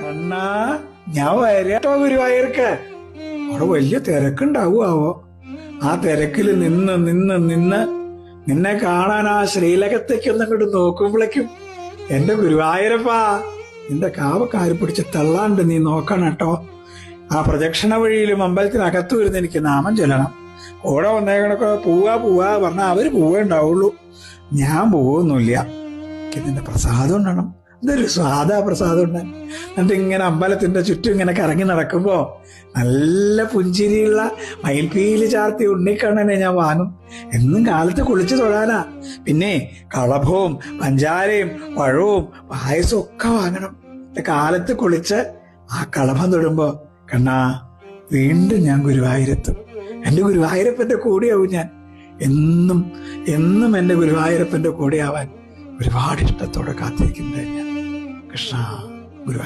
കണ്ണാ, ഞാൻ വരട്ടോ ഗുരുവായൂർക്ക്. അവിടെ വലിയ തിരക്കുണ്ടാവുമാവോ? ആ തിരക്കില് നിന്ന് നിന്ന് നിന്ന് നിന്നെ കാണാൻ ആ ശ്രീലകത്തേക്ക് ഒന്നങ്ങോട്ട് നോക്കുമ്പോഴേക്കും എന്റെ ഗുരുവായൂരപ്പാ, നിന്റെ കാവക്കാര് പിടിച്ച് തള്ളാണ്ട് നീ നോക്കണം കേട്ടോ. ആ പ്രദക്ഷിണ വഴിയിലും അമ്പലത്തിനകത്തു വരുന്ന എനിക്ക് നാമം ചൊല്ലണം. കൂടെ വന്നേക്കണൊക്കെ പോവാ പറഞ്ഞാൽ അവര് പോവേ ഉണ്ടാവുള്ളൂ, ഞാൻ പോവൊന്നുമില്ല. എനിക്ക് നിന്റെ പ്രസാദം ഉണ്ടണം. ഇതൊരു സ്വാദാ പ്രസാദം ഉണ്ടാൻ. എന്നിട്ട് ഇങ്ങനെ അമ്പലത്തിന്റെ ചുറ്റും ഇങ്ങനെ കറങ്ങി നടക്കുമ്പോ നല്ല പുഞ്ചിരിയുള്ള മയിൽപ്പീലി ചാർത്തി ഉണ്ണിക്കണ്ണനെ ഞാൻ വാങ്ങും. എന്നും കാലത്ത് കുളിച്ചു തൊഴാനാ. പിന്നെ കളഭവും പഞ്ചാരയും പഴവും പായസവും ഒക്കെ വാങ്ങണം. കാലത്ത് കുളിച്ച് ആ കളഭം തൊടുമ്പോ കണ്ണാ, വീണ്ടും ഞാൻ ഗുരുവായൂരെത്തും. എന്റെ ഗുരുവായൂരപ്പന്റെ കൂടെയാവും ഞാൻ. എന്നും എന്നും എന്റെ ഗുരുവായൂരപ്പന്റെ കൂടെയാവാൻ ഒരുപാട് ഇഷ്ടത്തോടെ കാത്തിരിക്കുന്നത് ഞാൻ. കൃഷ്ണ, ഗുരുവായൂർ.